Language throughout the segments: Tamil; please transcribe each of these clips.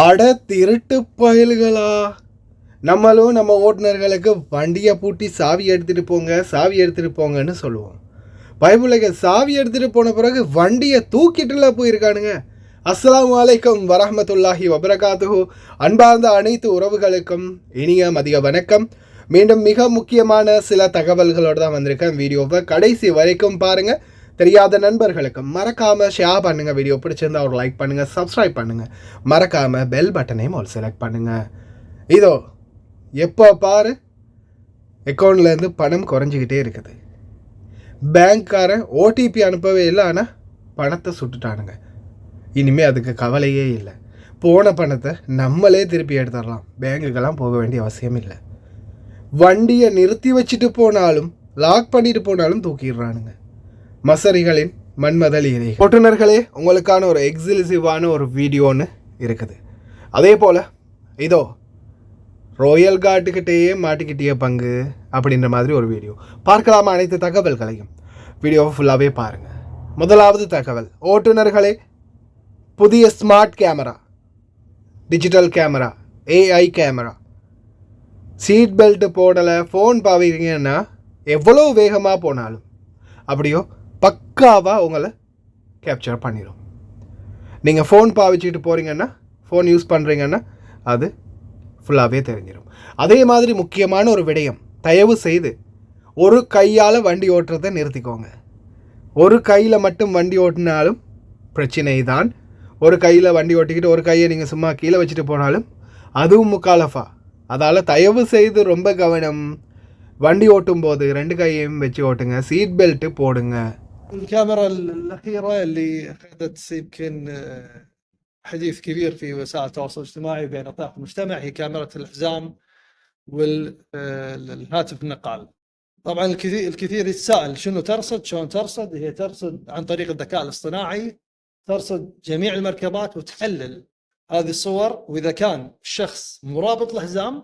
அட திருட்டு பயல்களா! நம்மளும் நம்ம ஓட்டுநர்களுக்கு வண்டியை பூட்டி சாவி எடுத்துகிட்டு போங்கன்னு சொல்லுவோம். பைபிளுக்கு சாவி எடுத்துகிட்டு போன பிறகு வண்டியை தூக்கிட்டுல போயிருக்கானுங்க. அஸ்ஸலாமு அலைக்கும் வரஹ்மத்துல்லாஹி வபரகாத்துஹு. அன்பார்ந்த அனைத்து உறவுகளுக்கும் இனிய மதிய வணக்கம். மீண்டும் மிக முக்கியமான சில தகவல்களோடு தான் வந்திருக்கேன். வீடியோவை கடைசி வரைக்கும் பாருங்கள். தெரியாத நண்பர்களுக்கு மறக்காமல் ஷேர் பண்ணுங்கள். வீடியோ பிடிச்சிருந்தா ஒரு லைக் பண்ணுங்கள், சப்ஸ்கிரைப் பண்ணுங்கள். மறக்காமல் பெல் பட்டனையும் ஒரு செலக்ட் பண்ணுங்கள். இதோ எப்போ பாரு அக்கௌண்ட்லேருந்து பணம் குறைஞ்சிக்கிட்டே இருக்குது. பேங்க்காரன் ஓடிபி அனுப்பவே இல்லை, ஆனால் பணத்தை சுட்டுட்டானுங்க. இனிமேல் அதுக்கு கவலையே இல்லை. போன பணத்தை நம்மளே திருப்பி எடுத்துடலாம். பேங்குக்கெல்லாம் போக வேண்டிய அவசியம் இல்லை. வண்டியை நிறுத்தி வச்சுட்டு போனாலும் லாக் பண்ணிட்டு போனாலும் தூக்கிடுறானுங்க. மசரிகளின் மன்மதலீரை. ஓட்டுநர்களே, உங்களுக்கான ஒரு எக்ஸ்க்ளூசிவான ஒரு வீடியோன்னு இருக்குது. அதே போல் இதோ ராயல் கார்டுக்கிட்டேயே மாட்டிக்கிட்டே பங்கு அப்படின்ற மாதிரி ஒரு வீடியோ பார்க்கலாமா? அனைத்து தகவல்களையும் வீடியோவை ஃபுல்லாகவே பாருங்கள். முதலாவது தகவல், ஓட்டுநர்களே, புதிய smart camera, digital camera, AI camera, seat belt போடலை, ஃபோன் பாவீங்கன்னா எவ்வளோ வேகமாக போனாலும் அப்படியோ பக்காவாக உங்களை கேப்சர் பண்ணிடும். நீங்கள் ஃபோன் பாவிச்சுட்டு போகிறீங்கன்னா, ஃபோன் யூஸ் பண்ணுறீங்கன்னா அது ஃபுல்லாகவே தெரிஞ்சிடும். அதே மாதிரி முக்கியமான ஒரு விடயம், தயவு செய்து ஒரு கையால் வண்டி ஓட்டுறதை நிறுத்திக்கோங்க. ஒரு கையில் மட்டும் வண்டி ஓட்டினாலும் பிரச்சனை தான். ஒரு கையில் வண்டி ஓட்டிக்கிட்டு ஒரு கையை நீங்கள் சும்மா கீழே வச்சுட்டு போனாலும் அதுவும் முக்காலஃபா. அதால் தயவு செய்து ரொம்ப கவனம். வண்டி ஓட்டும் போது ரெண்டு கையையும் வச்சு ஓட்டுங்க, சீட் பெல்ட் போடுங்க. الكاميرا الأخيرة اللي أخذت يمكن حديث كبير في وسائل التواصل الاجتماعي بين نطاق المجتمع هي كاميرا الحزام والهاتف النقال. طبعا الكثير يتساءل شنو ترصد، شلون ترصد؟ هي ترصد عن طريق الذكاء الاصطناعي، ترصد جميع المركبات وتحلل هذه الصور، وإذا كان الشخص مرابط الحزام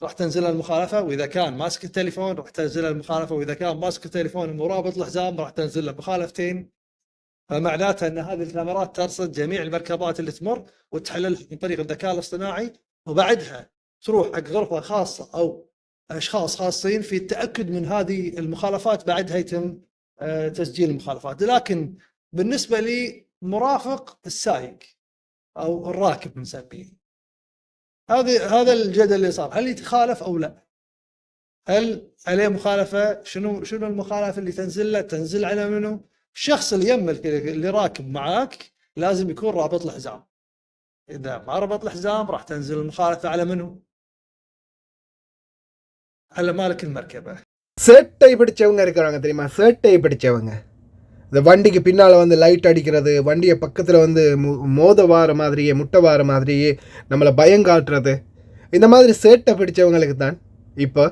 راح تنزل المخالفة، وإذا كان ماسك التليفون راح تنزل المخالفة، وإذا كان ماسك التليفون مرابط الحزام راح تنزل له مخالفتين. فمعناتها أن هذه الكاميرات ترصد جميع المركبات اللي تمر وتحللها من طريق الذكاء الاصطناعي، وبعدها تروح حق غرفة خاصة أو أشخاص خاصين في التأكد من هذه المخالفات، بعدها يتم تسجيل المخالفات. لكن بالنسبة لي مرافق السائق أو الراكب نسميه، هذا الجدل اللي صار، هل يتخالف أو لا؟ هل عليه مخالفة؟ شنو المخالفة اللي تنزل على منه؟ الشخص اللي يملك اللي راكب معاك لازم يكون رابط الحزام. إذا ما ربط الحزام راح تنزل المخالفة على منه؟ على مالك المركبة. சேட்டை பிடிச்சவங்க இருக்கிறாங்க தெரியுமா? சேட்டை பிடிச்சவங்க இந்த வண்டிக்கு பின்னால் வந்து லைட் அடிக்கிறது, வண்டியை பக்கத்தில் வந்து மோத வார மாதிரியே முட்டை வார மாதிரியே நம்மளை பயங்காட்டுறது, இந்த மாதிரி சேட்டை பிடிச்சவங்களுக்கு தான் இப்போ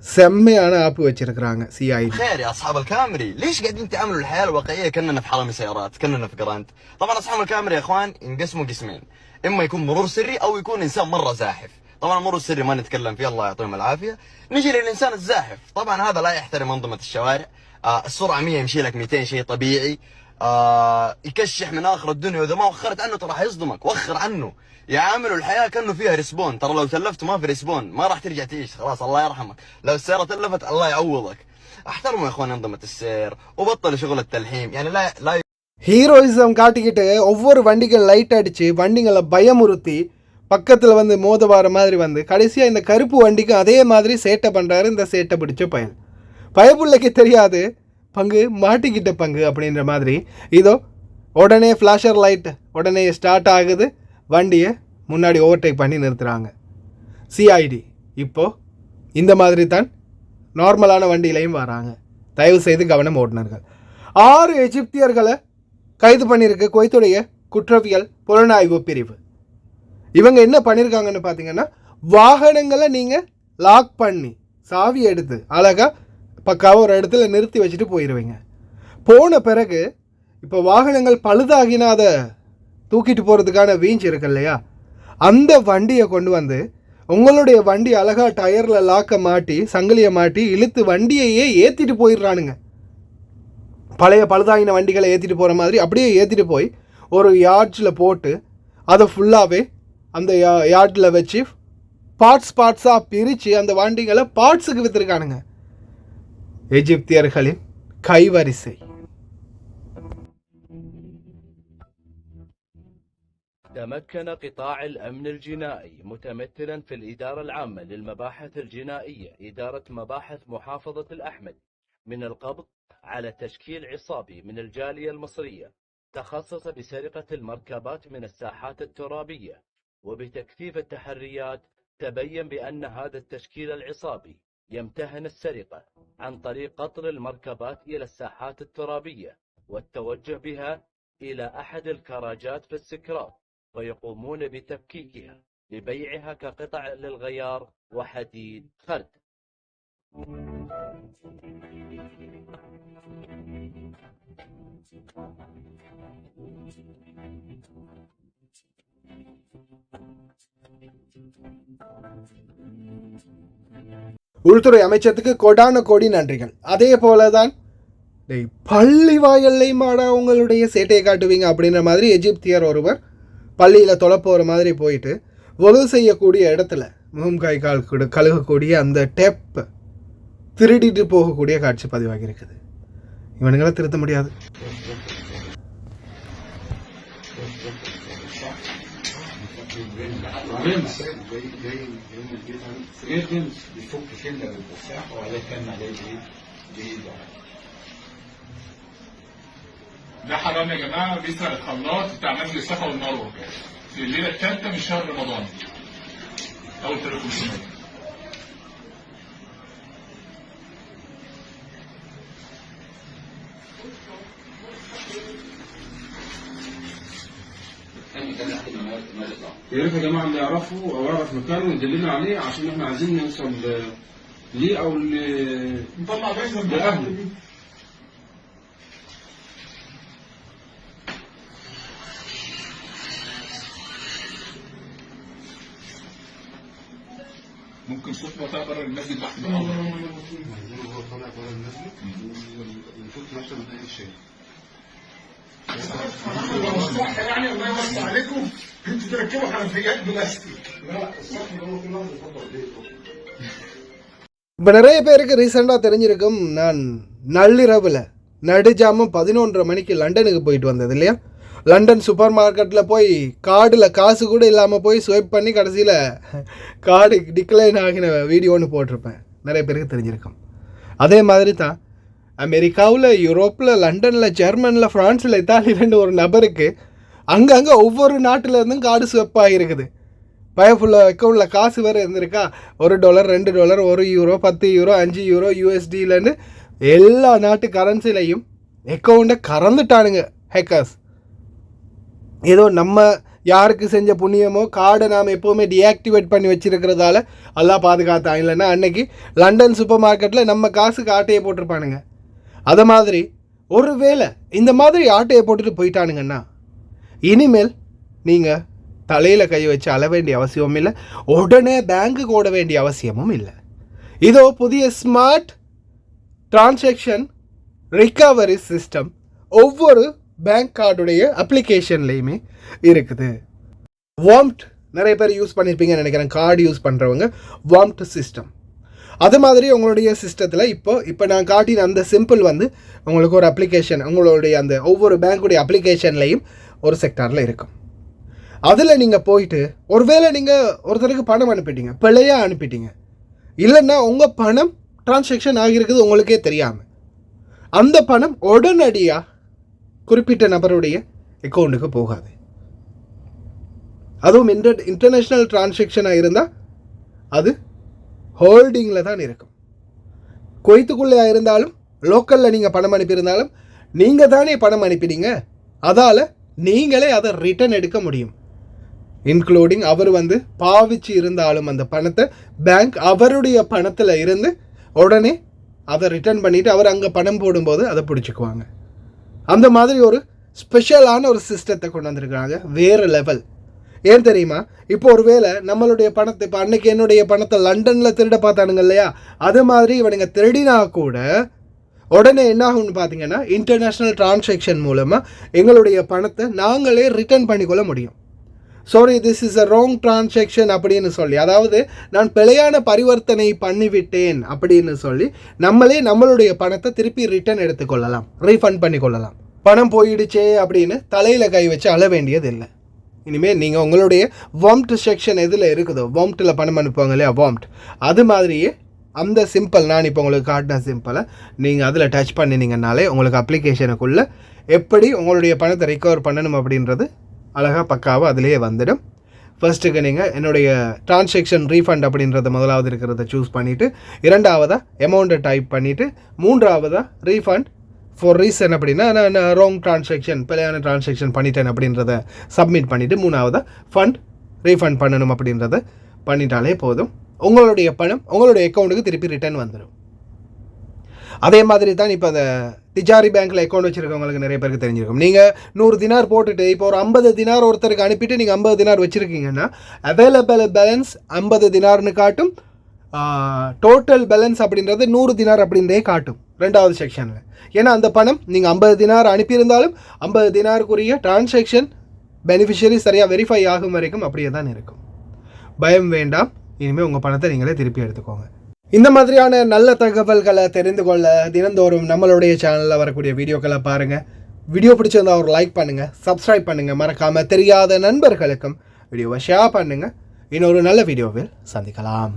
செம்மையான ஆப்பு வச்சிருக்கிறாங்க CID. خير يا اصحاب الكامري، ليش قاعدين تعاملوا الحياه الواقعيه كاننا في حرامي سيارات، كاننا في جراند؟ طبعا اصحاب الكامري يا اخوان ينقسموا قسمين، اما يكون مرور سري او يكون انسان مره زاحف. طبعا المرور السري ما نتكلم فيه، الله يعطيهم العافيه. نجي للانسان الزاحف، طبعا هذا لا يحترم انظمه الشوارع. السرعه 100 يمشي لك 200 شيء طبيعي. يكشح من اخر الدنيا، واذا ما وخرت عنه ترى حيصدمك. وخر عنه. يعاملوا الحياه كانه فيها ريسبون، ترى لو تلفت ما في ريسبون، ما راح ترجع تعيش، خلاص الله يرحمك. لو السياره تلفت الله يعوضك. احترموا يا اخوان انظمه السير وبطلوا شغل التلحيم، يعني لا ஹீரோயிசம் காட்டிக்கிட்டு ஒவ்வொரு வண்டிகள் லைட் அடித்து வண்டிகளை பயமுறுத்தி பக்கத்தில் வந்து மோத வார மாதிரி வந்து கடைசியாக இந்த கருப்பு வண்டிக்கு அதே மாதிரி சேட்டை பண்ணுறாரு இந்த சேட்டை பிடிச்ச பயப்புள்ளைக்கு தெரியாது பங்கு மாட்டிக்கிட்ட பங்கு அப்படின்ற மாதிரி. இதோ உடனே ஃப்ளாஷர் லைட் உடனே ஸ்டார்ட் ஆகுது, வண்டியை முன்னாடி ஓவர்டேக் பண்ணி நிறுத்துகிறாங்க CID. இப்போது இந்த மாதிரி தான் நார்மலான வண்டியிலையும் வராங்க. தயவு செய்து கவனம் ஓட்டுநர்கள். 6 எகிப்தியர்களை கைது பண்ணியிருக்கு குவைத்துடைய குற்றவியல் புலனாய்வு பிரிவு. இவங்க என்ன பண்ணியிருக்காங்கன்னு பார்த்தீங்கன்னா, வாகனங்களை நீங்கள் லாக் பண்ணி சாவி எடுத்து அழகாக பக்காவாக ஒரு இடத்துல நிறுத்தி வச்சுட்டு போயிடுவீங்க. போன பிறகு இப்போ வாகனங்கள் பழுதாகினா அதை தூக்கிட்டு போகிறதுக்கான வீஞ்ச் இருக்கு இல்லையா, அந்த வண்டியை கொண்டு வந்து உங்களுடைய வண்டி அழகாக டயரில் லாக்கை மாட்டி சங்கிலியை மாட்டி இழுத்து வண்டியையே ஏற்றிட்டு போயிடுறானுங்க. பழைய பழுதாகின வண்டிகளை ஏற்றிட்டு போகிற மாதிரி அப்படியே ஏற்றிட்டு போய் ஒரு யார்ட்ஸில் போட்டு அதை ஃபுல்லாகவே அந்த யார்டில் வச்சு பார்ட்ஸாக பிரித்து அந்த வண்டிகளை பார்ட்ஸுக்கு விற்றுருக்கானுங்க. எகிப்தியர்களின் கைவரிசை. تمكن قطاع الأمن الجنائي متمثلا في الإدارة العامة للمباحث الجنائية إدارة مباحث محافظة الأحمدي من القبض على تشكيل عصابي من الجالية المصرية تخصص بسرقة المركبات من الساحات الترابية. وبتكثيف التحريات تبين بأن هذا التشكيل العصابي يمتهن السرقة عن طريق قطر المركبات إلى الساحات الترابية والتوجه بها إلى أحد الكراجات في السكرات ويقومون بتفكيكها لبيعها كقطع للغيار وحديد خرد. உள்துறை அமைச்சத்துக்கு கொடான கோடி நன்றிகள். அதே போலதான் பள்ளி வாயல்லை மாடா உங்களுடைய சேட்டையை காட்டுவீங்க அப்படின்ற மாதிரி எகிப்தியர் ஒருவர் பள்ளியில் தொலைப்போகிற மாதிரி போயிட்டு ஒழு செய்யக்கூடிய இடத்துல முகம் கை கால் கழுகக்கூடிய அந்த டெப் திருடிட்டு போகக்கூடிய காட்சி பதிவாகி இருக்குது. இவனுங்களை திருத்த முடியாது. ده حرام يا جماعه، بيسرق الخلاط بتاع مجلس الصفا والمروه في الليله الثالثه من شهر رمضان. اول 300 يا ريت يا جماعه اللي يعرفه او يعرف مكانه يدلنا عليه عشان احنا عايزين نوصل ليه او نطلع جايزه لاهله. ممكن صوت طالع بره المسجد تحت الامر. هو طالع بره المسجد ونشوف نفسه من اي شيء. صح يعني الله يوسع عليكم انتوا تركبوا حنفيات بلاستيك. لا الصح ان هو كل واحد يفضل بيته. இப்போ நிறைய பேருக்கு ரீசெண்டாக தெரிஞ்சிருக்கும், நான் நள்ளிரவில் நடுஜாமம் 11:30 மணிக்கு லண்டனுக்கு போயிட்டு வந்தது இல்லையா. லண்டன் சூப்பர் மார்க்கெட்டில் போய் கார்டில் காசு கூட இல்லாமல் போய் ஸ்வைப் பண்ணி கடைசியில் கார்டு டிக்ளைன் ஆகின வீடியோன்னு போட்டிருப்பேன். நிறைய பேருக்கு தெரிஞ்சிருக்கும். அதே மாதிரி தான் அமெரிக்காவில், யூரோப்பில், லண்டனில், ஜெர்மனில், ஃப்ரான்ஸில், இத்தாலியிலன்னு ஒரு நபருக்கு அங்கங்கே ஒவ்வொரு நாட்டிலேருந்தும் கார்டு ஸ்வைப் ஆகிருக்குது. பயஃபுல்லாக அக்கௌண்ட்டில் காசு வேறு இருந்திருக்கா, $1, $2, €1, €10, €5 USDலன்னு எல்லா நாட்டு கரன்சிலையும் அக்கௌண்ட்டை கறந்துட்டானுங்க ஹேக்கர்ஸ். ஏதோ நம்ம யாருக்கு செஞ்ச புண்ணியமோ கார்டை நாம் எப்போவுமே டீஆக்டிவேட் பண்ணி வச்சுருக்கிறதால எல்லாம் பாதுகாத்தான். இல்லைன்னா அன்னைக்கு லண்டன் சூப்பர் மார்க்கெட்டில் நம்ம காசுக்கு ஆட்டையை போட்டிருப்பானுங்க. அதை மாதிரி ஒரு வேளை இந்த மாதிரி ஆட்டையை போட்டுட்டு போயிட்டானுங்கன்னா இனிமேல் நீங்கள் தலையில் கை வச்சு அழ வேண்டிய அவசியமும் இல்லை, உடனே பேங்க்குக்கு ஓட வேண்டிய அவசியமும் இல்லை. இதோ புதிய ஸ்மார்ட் டிரான்சாக்ஷன் ரிகவரி சிஸ்டம் ஒவ்வொரு பேங்க் கார்டுடைய அப்ளிகேஷன்லேயுமே இருக்குது. வார்ம்ட் நிறைய பேர் யூஸ் பண்ணியிருப்பீங்கன்னு நினைக்கிறேன். கார்டு யூஸ் பண்ணுறவங்க வார்ம்ட் சிஸ்டம். அது மாதிரி உங்களுடைய சிஸ்டத்தில் இப்போ நான் காட்டின அந்த சிம்பிள் வந்து உங்களுக்கு ஒரு அப்ளிகேஷன், உங்களுடைய அந்த ஒவ்வொரு பேங்க்குடைய அப்ளிகேஷன்லேயும் ஒரு செக்டாரில் இருக்கும். அதில் நீங்கள் போயிட்டு ஒருவேளை நீங்கள் ஒருத்தருக்கு பணம் அனுப்பிட்டீங்க, பிழையாக அனுப்பிட்டீங்க, இல்லைன்னா உங்கள் பணம் டிரான்சாக்ஷன் ஆகியிருக்குது உங்களுக்கே தெரியாமல், அந்த பணம் உடனடியாக குறிப்பிட்ட நபருடைய அக்கௌண்ட்டுக்கு போகாது. அதுவும் இன்டர்நேஷ்னல் டிரான்சாக்ஷனாக இருந்தால் அது ஹோல்டிங்கில் தான் இருக்கும். குவைத்துக்குள்ளே இருந்தாலும் லோக்கலில் நீங்கள் பணம் அனுப்பியிருந்தாலும் நீங்கள் தானே பணம் அனுப்பினீங்க, அதால் நீங்களே அதை ரிட்டர்ன் எடுக்க முடியும். இன்க்ளூடிங் அவர் வந்து பாவிச்சு இருந்தாலும் அந்த பணத்தை பேங்க் அவருடைய பணத்தில் இருந்து உடனே அதை ரிட்டர்ன் பண்ணிவிட்டு அவர் அங்கே பணம் போடும்போது அதை பிடிச்சிக்குவாங்க. அந்த மாதிரி ஒரு ஸ்பெஷலான ஒரு சிஸ்டத்தை கொண்டு வந்திருக்காங்க, வேறு லெவல். ஏன் தெரியுமா, இப்போ ஒரு வேளை நம்மளுடைய பணத்தை, இப்போ அன்னைக்கு என்னுடைய பணத்தை லண்டனில் திருட பார்த்தானுங்க இல்லையா, அது மாதிரி இவனுங்க திருடினா கூட உடனே என்ன ஆகும்னு பார்த்தீங்கன்னா இன்டர்நேஷ்னல் டிரான்சாக்ஷன் மூலமாக எங்களுடைய பணத்தை நாங்களே ரிட்டர்ன் பண்ணிக்கொள்ள முடியும். Sorry this is a wrong transaction அப்படின்னு சொல்லி, அதாவது நான் பிழையான பரிவர்த்தனை பண்ணிவிட்டேன் அப்படின்னு சொல்லி நம்மளே நம்மளுடைய பணத்தை திருப்பி ரிட்டர்ன் எடுத்துக்கொள்ளலாம், ரீஃபண்ட் பண்ணிக்கொள்ளலாம். பணம் போயிடுச்சே அப்படின்னு தலையில் கை வச்சு அழ வேண்டியது இல்லை. இனிமேல் நீங்கள் உங்களுடைய வாம்ட் செக்ஷன் எதில் இருக்குதோ, வாம்ட்டில் பணம் அனுப்புவாங்க இல்லையா, வாம்ட், அது மாதிரியே அந்த சிம்பிள் நான் இப்போ உங்களுக்கு காட்டின சிம்பிளை நீங்கள் அதில் டச் பண்ணினீங்கனாலே உங்களுக்கு அப்ளிகேஷனுக்குள்ளே எப்படி உங்களுடைய பணத்தை ரிகவர் பண்ணணும் அப்படின்றது அழகாக பக்காவாக அதிலேயே வந்துடும். ஃபர்ஸ்ட்டுக்கு நீங்கள் என்னுடைய டிரான்சாக்ஷன் ரீஃபண்ட் அப்படின்றத முதலாவது இருக்கிறத சூஸ் பண்ணிவிட்டு, இரண்டாவதாக அமௌண்ட்டை டைப் பண்ணிவிட்டு, மூன்றாவதாக ரீஃபண்ட் ஃபார் ரீசன் அப்படின்னா நான் ராங் டிரான்சாக்ஷன் பிழையான டிரான்சாக்ஷன் பண்ணிட்டேன் அப்படின்றத சப்மிட் பண்ணிவிட்டு, மூணாவதாக ஃபண்ட் ரீஃபண்ட் பண்ணணும் அப்படின்றத பண்ணிட்டாலே போதும். உங்களுடைய பணம் உங்களுடைய அக்கௌண்ட்டுக்கு திருப்பி ரிட்டர்ன் வந்துடும். அதே மாதிரி தான் இப்போ அந்த திஜாரி பேங்க்கில் அக்கௌண்ட் வச்சுருக்கவங்களுக்கு நிறைய பேருக்கு தெரிஞ்சிருக்கும். நீங்கள் 100 தினார் போட்டுட்டு இப்போ ஒரு 50 தினார் ஒருத்தருக்கு அனுப்பிட்டு நீங்கள் 50 தினார் வச்சுருக்கீங்கன்னா அவைலபிள் பேலன்ஸ் 50 தினார்னு காட்டும், டோட்டல் பேலன்ஸ் அப்படின்றது 100 தினார் அப்படின்றே காட்டும் ரெண்டாவது செக்ஷனில். ஏன்னா அந்த பணம் நீங்கள் 50 தினார் அனுப்பியிருந்தாலும் 50 தினாருக்குரிய டிரான்சாக்ஷன் பெனிஃபிஷரி சரியாக வெரிஃபை ஆகும் வரைக்கும் அப்படியே தான் இருக்கும். பயம் வேண்டாம், இனிமேல் உங்கள் பணத்தை நீங்களே திருப்பி எடுத்துக்கோங்க. இந்த மாதிரியான நல்ல தகவல்களை தெரிந்து கொள்ள தினந்தோறும் நம்மளுடைய சேனலில் வரக்கூடிய வீடியோக்களை பாருங்கள். வீடியோ பிடிச்சிருந்தா ஒரு லைக் பண்ணுங்கள், சப்ஸ்கிரைப் பண்ணுங்கள், மறக்காமல் தெரியாத நண்பர்களுக்கும் வீடியோவை ஷேர் பண்ணுங்கள். இன்னொரு நல்ல வீடியோவில் சந்திக்கலாம்.